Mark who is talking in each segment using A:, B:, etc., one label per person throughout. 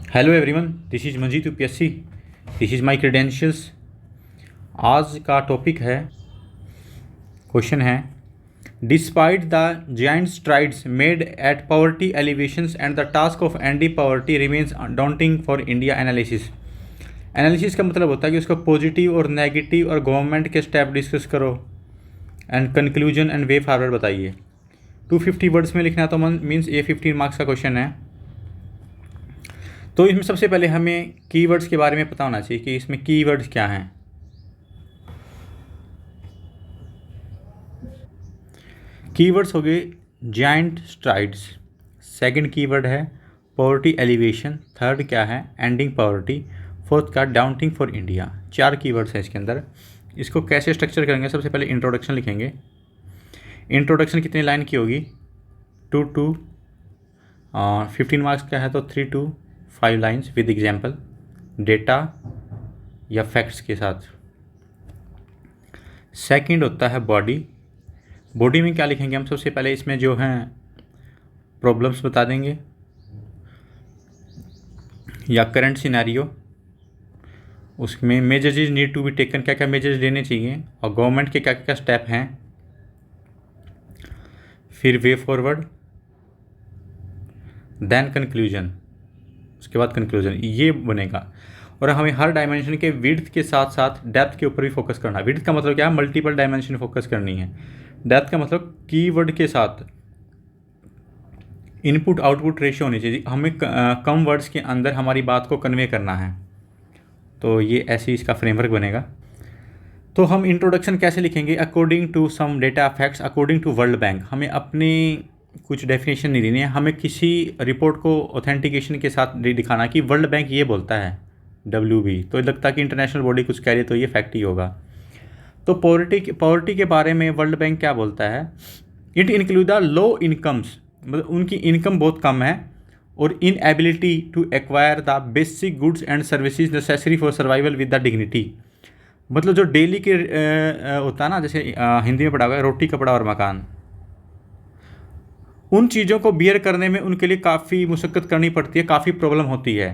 A: Hello everyone, this is Manjeet UPSC. This is my credentials. आज का topic है, question है, despite the giant strides made at poverty elevations and the task of Andy poverty remains daunting for India. Analysis. Analysis का मतलब होता है कि उसको पॉजिटिव और नेगेटिव और गवर्नमेंट के स्टेप डिस्कस करो and conclusion and way forward बताइए। 250 वर्ड्स में लिखना है, तो मीन्स ये 15 मार्क्स का क्वेश्चन है। तो इसमें सबसे पहले हमें कीवर्ड्स के बारे में पता होना चाहिए कि इसमें कीवर्ड्स क्या हैं। कीवर्ड्स हो गए जाइंट स्ट्राइड्स, सेकंड कीवर्ड है पॉवर्टी एलिवेशन, थर्ड क्या है एंडिंग पॉवर्टी, फोर्थ का डाउंटिंग फॉर इंडिया। 4 कीवर्ड्स हैं इसके अंदर। इसको कैसे स्ट्रक्चर करेंगे? सबसे पहले इंट्रोडक्शन लिखेंगे। इंट्रोडक्शन कितनी लाइन की होगी? 2 to 15 मार्क्स का है तो 3 to 5 lines with example, data या फैक्ट्स के साथ। सेकंड होता है बॉडी। बॉडी में क्या लिखेंगे हम? सबसे पहले इसमें जो हैं प्रॉब्लम्स बता देंगे या करंट सिनेरियो, उसमें measures need to be taken, क्या क्या मेजर्स लेने चाहिए और गवर्नमेंट के क्या क्या स्टेप हैं। फिर वे फॉरवर्ड, देन कंक्लूजन, उसके बाद कंक्लूजन, ये बनेगा। और हमें हर डायमेंशन के विड्थ के साथ साथ डेप्थ के ऊपर भी फोकस करना है। विड्थ का मतलब क्या है? मल्टीपल डायमेंशन फोकस करनी है। डेप्थ का मतलब कीवर्ड के साथ इनपुट आउटपुट रेशियो होनी चाहिए। हमें कम वर्ड्स के अंदर हमारी बात को कन्वे करना है, तो ये ऐसे इसका फ्रेमवर्क बनेगा। तो हम इंट्रोडक्शन कैसे लिखेंगे? According to some data facts according to World Bank. हमें अपनी कुछ डेफिनेशन नहीं देनी है, हमें किसी रिपोर्ट को ऑथेंटिकेशन के साथ दिखाना कि वर्ल्ड बैंक ये बोलता है, WB, तो लगता है कि इंटरनेशनल बॉडी कुछ कह रही है तो ये फैक्ट ही होगा। तो पॉवर्टी के बारे में वर्ल्ड बैंक क्या बोलता है? It include the low incomes, मतलब उनकी इनकम बहुत कम है, और inability to acquire the basic goods and services necessary for survival with the dignity. मतलब जो डेली के होता है ना, जैसे हिंदी में पढ़ा हुआ है रोटी कपड़ा और मकान, उन चीज़ों को बियर करने में उनके लिए काफ़ी मुशक्क़त करनी पड़ती है, काफ़ी प्रॉब्लम होती है।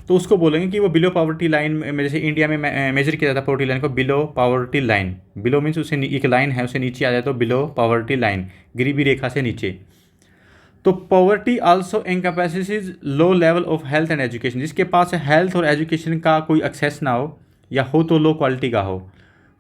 A: तो उसको बोलेंगे कि वो बिलो पावर्टी लाइन में, जैसे इंडिया में मेजर किया जाता है पॉवर्टी लाइन को below poverty line. Below means उसे एक लाइन है, उसे नीचे आ जाए तो बिलो पावर्टी लाइन, गरीबी रेखा से नीचे। तो poverty also encompasses low level of health and education, जिसके पास हेल्थ और एजुकेशन का कोई एक्सेस ना हो या हो तो लो क्वालिटी का हो।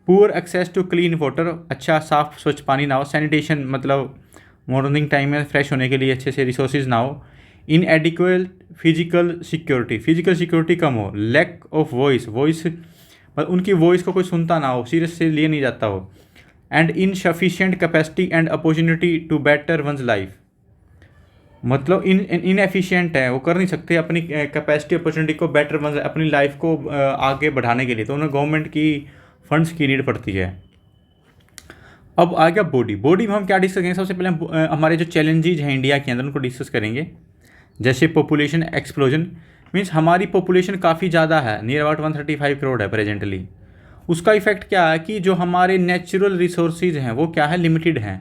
A: Poor access to clean water, अच्छा साफ स्वच्छ पानी ना हो। सैनिटेशन, मतलब मॉर्निंग टाइम में फ्रेश होने के लिए अच्छे से रिसोर्सेज ना हो। Inadequate physical security, physical security कम हो। लैक ऑफ वॉइस, मतलब उनकी वॉइस को कोई सुनता ना हो, सीरियस से लिए नहीं जाता हो। And insufficient capacity and opportunity to better one's life, मतलब इनएफिशिएंट है, वो कर नहीं सकते अपनी कैपेसिटी अपॉर्चुनिटी को बेटर वंस, अपनी लाइफ को आगे बढ़ाने के लिए, तो उन्हें गवर्नमेंट की फंड्स की नीड पड़ती है। अब आ गया बॉडी। बॉडी में हम क्या डिस्कस करेंगे? सबसे पहले हम हमारे जो चैलेंजेज हैं इंडिया के अंदर उनको डिस्कस करेंगे। जैसे पॉपुलेशन एक्सप्लोजन, मीन्स हमारी पॉपुलेशन काफ़ी ज़्यादा है, नियर अबाउट 135 करोड़ है प्रेजेंटली। उसका इफेक्ट क्या है कि जो हमारे नेचुरल रिसोर्सेज हैं वो क्या है? लिमिटेड हैं,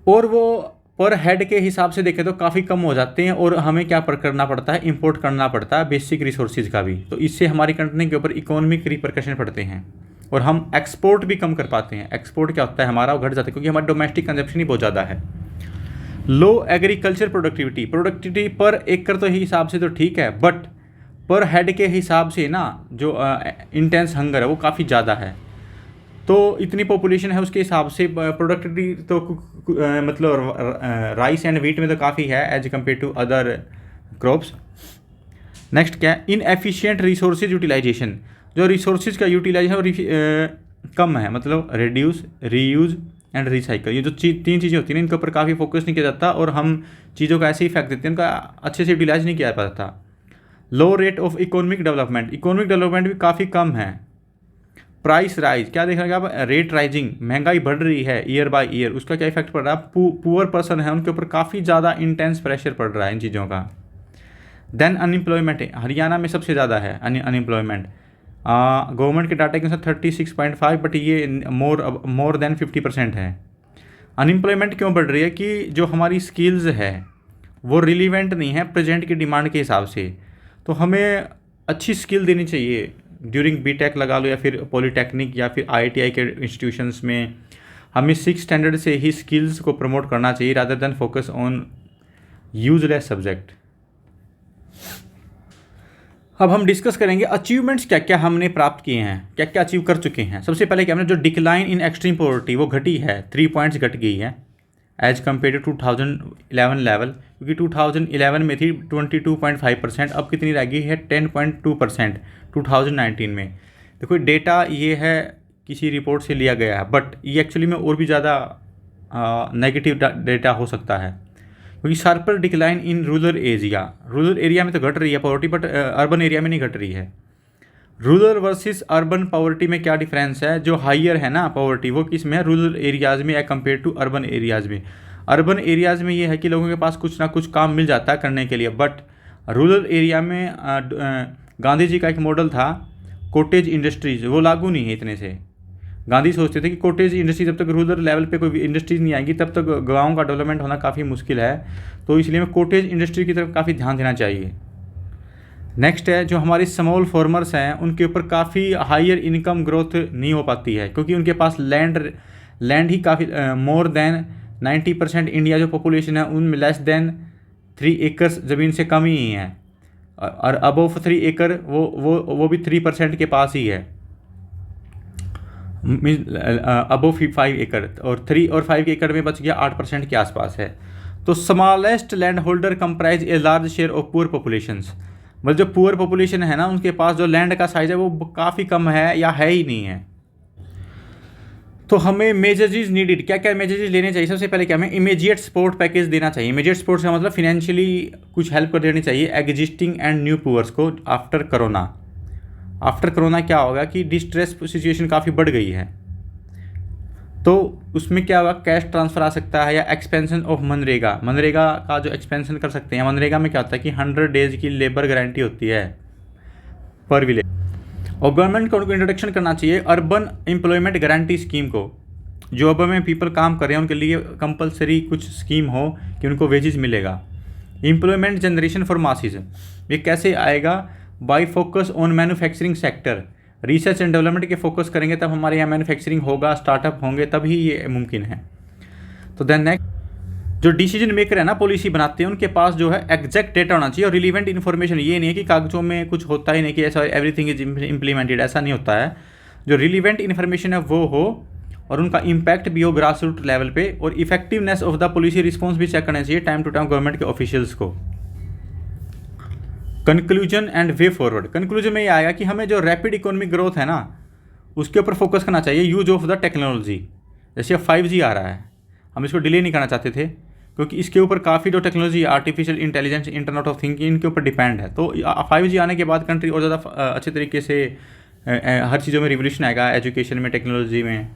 A: और वो पर हेड के हिसाब से देखें तो काफ़ी कम हो जाते हैं, और हमें क्या करना पड़ता है? इंपोर्ट करना पड़ता है बेसिक रिसोर्सेज का भी। तो इससे हमारी कंट्री के ऊपर इकोनॉमिक रिपरकशन पड़ते हैं, और हम एक्सपोर्ट भी कम कर पाते हैं। एक्सपोर्ट क्या होता है? हमारा वो घट जाता है, क्योंकि हमारा डोमेस्टिक कंजप्शन ही बहुत ज़्यादा है। लो एग्रीकल्चर प्रोडक्टिविटी पर एकड़ तो हिसाब से तो ठीक है, बट पर हेड के हिसाब से ना जो इंटेंस हंगर है वो काफ़ी ज़्यादा है। तो इतनी पॉपुलेशन है, उसके हिसाब से प्रोडक्टिविटी तो मतलब राइस एंड वीट में तो काफ़ी है as compared to other crops. Next क्या है? इनएफिशिएंट रिसोर्सेज यूटिलाइजेशन, जो रिसोर्सेज का यूटिलाइजेशन कम है, मतलब रिड्यूस, रीयूज़ एंड रिसाइकल। ये जो 3 चीज़ें होती हैं ना, इनके ऊपर काफ़ी फोकस नहीं किया जाता, और हम चीज़ों का ऐसे ही फेंक देते हैं, इनका अच्छे से यूटिलाइज नहीं किया जाता। लो रेट ऑफ इकोनॉमिक डेवलपमेंट भी काफ़ी कम है। प्राइस राइज, क्या देख रहे हैं आप? रेट राइजिंग, महंगाई बढ़ रही है ईयर बाय ईयर, उसका क्या इफेक्ट पड़ रहा है? पुअर पर्सन है उनके ऊपर काफ़ी ज़्यादा इंटेंस प्रेशर पड़ रहा है इन चीज़ों का। देन अनएम्प्लॉयमेंट, हरियाणा में सबसे ज़्यादा है अनएम्प्लॉयमेंट। गवर्नमेंट के डाटा के अनुसार 36.5, बट ये मोर देन 50% है। अनएम्प्लॉयमेंट क्यों बढ़ रही है? कि जो हमारी स्किल्स है वो रिलीवेंट नहीं है प्रेजेंट की डिमांड के हिसाब से। तो हमें अच्छी स्किल देनी चाहिए ड्यूरिंग बीटेक लगा लो या फिर पॉलीटेक्निक या फिर आईटीआई के इंस्टीट्यूशंस में। हमें 6 स्टैंडर्ड से ही स्किल्स को प्रमोट करना चाहिए rather than focus on useless subject. अब हम डिस्कस करेंगे अचीवमेंट्स क्या क्या हमने प्राप्त किए हैं, क्या क्या अचीव कर चुके हैं। सबसे पहले क्या हमने जो डिक्लाइन इन एक्सट्रीम पॉवर्टी वो घटी है, 3 पॉइंट्स घट गई है एज कम्पेयर टू 2011 लेवल, क्योंकि 2011 में थी 22.5%, अब कितनी रह गई है 10.2% 2019 में। देखो डेटा ये है किसी रिपोर्ट से लिया गया है, बट ये एक्चुअली में और भी ज़्यादा नेगेटिव डेटा हो सकता है, क्योंकि sharper decline in rural area में तो घट रही है पॉवर्टी, बट अर्बन एरिया में नहीं घट रही है। रूरल वर्सेस अर्बन पॉवर्टी में क्या डिफरेंस है, जो हाइयर है ना पॉवर्टी वो किस में है, रूरल एरियाज़ में, as compared to urban areas में। अर्बन एरियाज़ में ये है कि लोगों के पास कुछ ना कुछ काम मिल जाता है करने के लिए, बट रूरल एरिया में गांधी जी का एक मॉडल था कॉटेज इंडस्ट्रीज, वो लागू नहीं है इतने से। गांधी सोचते थे कि कॉटेज इंडस्ट्री जब तक रूरल लेवल पे कोई इंडस्ट्रीज नहीं आएंगी तब तक गाँव का डेवलपमेंट होना काफ़ी मुश्किल है, तो इसलिए हमें कॉटेज इंडस्ट्री की तरफ काफ़ी ध्यान देना चाहिए। नेक्स्ट है जो हमारी स्मॉल फार्मर्स हैं उनके ऊपर काफ़ी हायर इनकम ग्रोथ नहीं हो पाती है, क्योंकि उनके पास लैंड ही काफ़ी मोर देन 90% इंडिया जो पॉपुलेशन है उनमें लेस देन 3 एकर्स ज़मीन से कम ही है, और अबव 3 एकड़ वो भी 3% के पास ही है, अबव 5 एकड़, और 3 और 5 एकड़ में बच गया 8% के आसपास है। तो smallest land holder comprise a large share of poor populations, मतलब जो पुअर पॉपुलेशन है ना उनके पास जो लैंड का साइज है वो काफ़ी कम है या है ही नहीं है। तो हमें मेजर्स नीडेड, क्या क्या मेजर्स लेने चाहिए। सबसे पहले क्या हमें इमीडिएट सपोर्ट पैकेज देना चाहिए। इमीडिएट सपोर्ट का मतलब फिनेंशियली कुछ हेल्प कर देनी चाहिए एग्जिस्टिंग एंड न्यू पुअर्स को आफ्टर कोरोना। आफ्टर कोरोना क्या होगा कि डिस्ट्रेस सिचुएशन काफ़ी बढ़ गई है, तो उसमें क्या होगा, कैश ट्रांसफ़र आ सकता है या एक्सपेंशन ऑफ मनरेगा का जो एक्सपेंशन कर सकते हैं। मनरेगा में क्या होता है कि 100 डेज़ की लेबर गारंटी होती है पर विलेज, और गवर्नमेंट को उनको इंट्रोडक्शन करना चाहिए अर्बन एम्प्लॉयमेंट गारंटी स्कीम को। जो अर्बन में पीपल काम कर रहे हैं उनके लिए कंपलसरी कुछ स्कीम हो कि उनको वेजेस मिलेगा। एम्प्लॉयमेंट जनरेशन फॉर मासिस, ये कैसे आएगा, by focus on manufacturing sector, research and development के फोकस करेंगे तब हमारे यहाँ मैन्युफैक्चरिंग होगा, स्टार्टअप होंगे, तभी ये मुमकिन है। तो देन नेक्स्ट जो डिसीजन मेकर है ना पॉलिसी बनाते हैं उनके पास जो है एग्जैक्ट डेटा होना चाहिए और रिलीवेंट इन्फॉर्मेशन। ये नहीं है कि कागजों में कुछ होता ही नहीं कि ऐसा एवरीथिंग इज इम्प्लीमेंटेड, ऐसा नहीं होता है। जो रिलीवेंट इन्फॉर्मेशन है वो हो और उनका इम्पैक्ट भी हो ग्रास रूट लेवल पे, और effectiveness of the policy response भी चेक करना चाहिए टाइम टू टाइम गवर्नमेंट के ऑफिशियल्स को। Conclusion and way forward, conclusion में ये आएगा कि हमें जो रैपिड इकोनॉमिक ग्रोथ है ना उसके ऊपर फोकस करना चाहिए। यूज ऑफ द टेक्नोलॉजी, जैसे अब 5G आ रहा है, हम इसको डिले नहीं करना चाहते थे क्योंकि इसके ऊपर काफ़ी जो technology artificial intelligence, internet of thinking, इनके ऊपर डिपेंड है। तो 5G आने के बाद कंट्री और ज़्यादा अच्छे तरीके से हर चीज़ों में रिवोल्यूशन आएगा, एजुकेशन में, टेक्नोलॉजी में।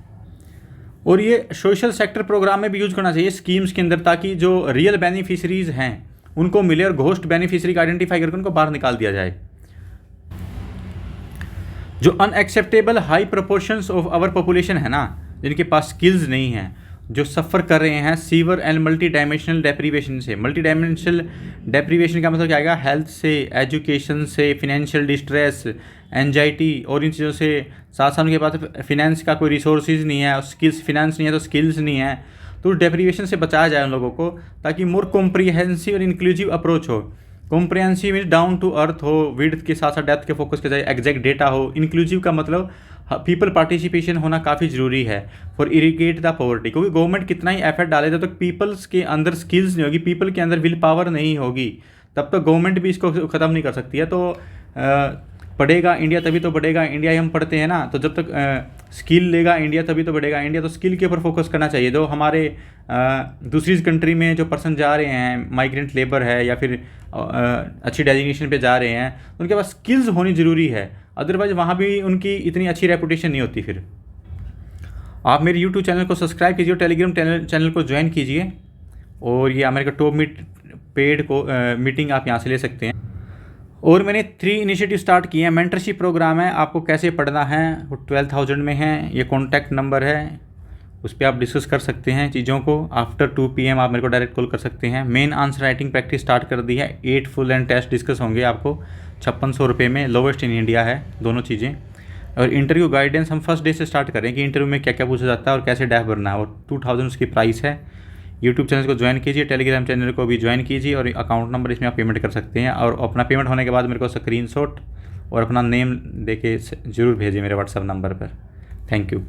A: और ये सोशल सेक्टर प्रोग्राम में भी यूज़ करना चाहिए स्कीम्स के अंदर, ताकि जो रियल बेनिफिशरीज हैं उनको मिले और घोस्ट बेनिफिशरी का आइडेंटिफाई करके उनको बाहर निकाल दिया जाए। जो unacceptable high proportions of our population है ना, जिनके पास स्किल्स नहीं हैं, जो सफ़र कर रहे हैं sewer and multi dimensional deprivation से। मल्टी डायमेंशनल डेप्रीवेशन का मतलब क्या आएगा, हेल्थ से, एजुकेशन से, फिनेंशियल डिस्ट्रेस, एंजाइटी और इन चीज़ों से। साथ साथ उनके पास फिनेंस का कोई रिसोर्सेज नहीं है, स्किल्स, फिनेंस नहीं है तो स्किल्स नहीं है, तो डेप्रीवेशन से बचाया जाए उन लोगों को, ताकि मोर कॉम्प्रिहेंसिव और इंक्लूसिव अप्रोच हो। Comprehensive means down to earth हो, विड्थ के साथ साथ डेप्थ के फोकस किया जाए, एग्जैक्ट डेटा हो। इंक्लूसिव का मतलब पीपल पार्टिसिपेशन होना काफ़ी ज़रूरी है फॉर इरिगेट द पॉवर्टी, क्योंकि गवर्नमेंट कितना ही एफर्ट डाले जब तक पीपल्स के अंदर स्किल्स नहीं होगी, पीपल के अंदर विल पावर नहीं होगी, तब तक गवर्नमेंट भी इसको ख़त्म नहीं कर सकती है। तो पढ़ेगा इंडिया तभी तो बढ़ेगा, इंडिया ही हम पढ़ते हैं ना, तो जब तक स्किल लेगा इंडिया तभी तो बढ़ेगा इंडिया। तो स्किल के ऊपर फोकस करना चाहिए। जो हमारे दूसरी कंट्री में जो पर्सन जा रहे हैं, माइग्रेंट लेबर है या फिर अच्छी डेजिग्नेशन पे जा रहे हैं, उनके पास स्किल्स होनी ज़रूरी है, अदरवाइज वहाँ भी उनकी इतनी अच्छी रेपुटेशन नहीं होती। फिर आप मेरे यूट्यूब चैनल को सब्सक्राइब कीजिए, टेलीग्राम चैनल को ज्वाइन कीजिए, और ये हमारे टॉप पेड को मीटिंग आप यहाँ से ले सकते हैं। और मैंने 3 इनिशिएटिव स्टार्ट किए हैं। मेंटरशिप प्रोग्राम है, आपको कैसे पढ़ना है, वो 12,000 में है, ये कॉन्टैक्ट नंबर है, उस पर आप डिस्कस कर सकते हैं चीज़ों को। आफ्टर 2 PM आप मेरे को डायरेक्ट कॉल कर सकते हैं। Main answer writing practice start कर दी है। 8 फुल एंड टेस्ट डिस्कस होंगे आपको 5600 रुपये में, लोवेस्ट इन इंडिया है दोनों चीज़ें। और इंटरव्यू गाइडेंस हम फर्स्ट डे से स्टार्ट करें कि इंटरव्यू में क्या क्या पूछा जाता है और कैसे डैफ भरना है, और 2000 उसकी प्राइस है। यूट्यूब चैनल को ज्वाइन कीजिए, टेलीग्राम चैनल को भी ज्वाइन कीजिए, और अकाउंट नंबर इसमें आप पेमेंट कर सकते हैं। और अपना पेमेंट होने के बाद मेरे को स्क्रीनशॉट और अपना नेम देके ज़रूर भेजिए मेरे व्हाट्सएप नंबर पर। Thank you.